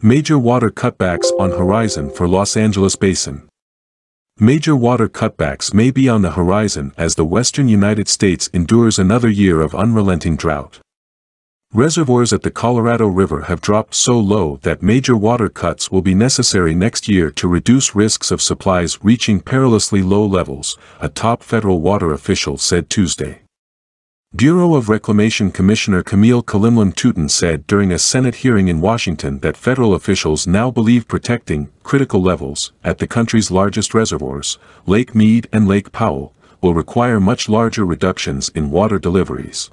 Major water cutbacks on horizon for Los Angeles Basin. Major water cutbacks may be on the horizon as the western United States endures another year of unrelenting drought. Reservoirs at the Colorado River have dropped so low that major water cuts will be necessary next year to reduce risks of supplies reaching perilously low levels, a top federal water official said Tuesday. Bureau of Reclamation Commissioner Camille Calimlim Touton said during a Senate hearing in Washington that federal officials now believe protecting critical levels at the country's largest reservoirs, Lake Mead and Lake Powell, will require much larger reductions in water deliveries.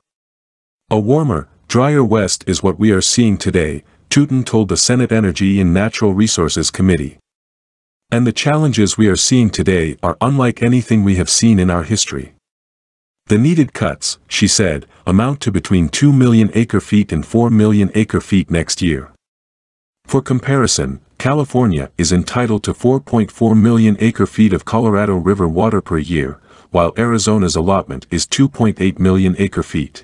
A warmer, drier West is what we are seeing today, Touton told the Senate Energy and Natural Resources Committee. And the challenges we are seeing today are unlike anything we have seen in our history. The needed cuts, she said, amount to between 2 million acre-feet and 4 million acre-feet next year. For comparison, California is entitled to 4.4 million acre-feet of Colorado River water per year, while Arizona's allotment is 2.8 million acre-feet.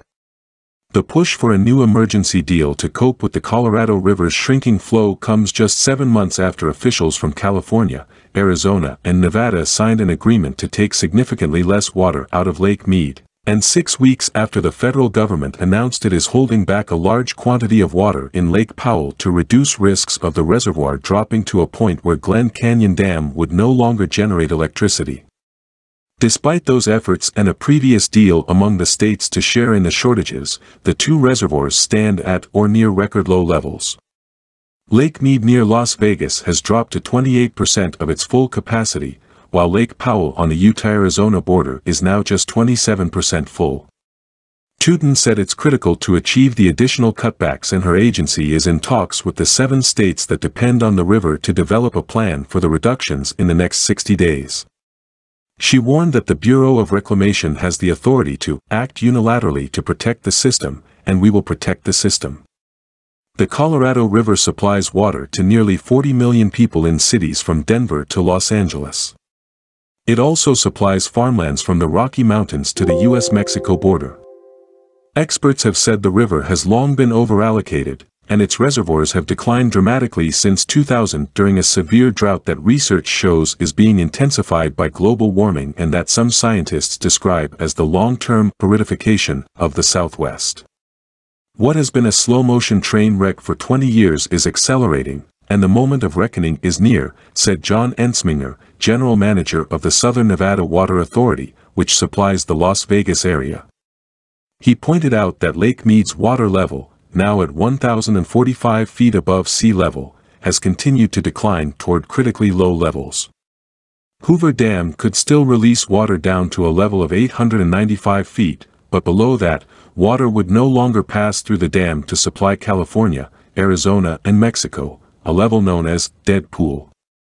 The push for a new emergency deal to cope with the Colorado River's shrinking flow comes just 7 months after officials from California, Arizona, and Nevada signed an agreement to take significantly less water out of Lake Mead, and 6 weeks after the federal government announced it is holding back a large quantity of water in Lake Powell to reduce risks of the reservoir dropping to a point where Glen Canyon Dam would no longer generate electricity. Despite those efforts and a previous deal among the states to share in the shortages, the two reservoirs stand at or near record low levels. Lake Mead near Las Vegas has dropped to 28% of its full capacity, while Lake Powell on the Utah-Arizona border is now just 27% full. Touton said it's critical to achieve the additional cutbacks, and her agency is in talks with the 7 states that depend on the river to develop a plan for the reductions in the next 60 days. She warned that the Bureau of Reclamation has the authority to act unilaterally to protect the system, and we will protect the system. The Colorado River supplies water to nearly 40 million people in cities from Denver to Los Angeles. It also supplies farmlands from the Rocky Mountains to the U.S.-Mexico border. Experts have said the river has long been overallocated, and its reservoirs have declined dramatically since 2000 during a severe drought that research shows is being intensified by global warming and that some scientists describe as the long-term periodification of the Southwest. What has been a slow-motion train wreck for 20 years is accelerating, and the moment of reckoning is near, said John Ensminger, general manager of the Southern Nevada Water Authority, which supplies the Las Vegas area. He pointed out that Lake Mead's water level, now at 1,045 feet above sea level, has continued to decline toward critically low levels. Hoover Dam could still release water down to a level of 895 feet, but below that, water would no longer pass through the dam to supply California, Arizona, and Mexico, a level known as dead pool.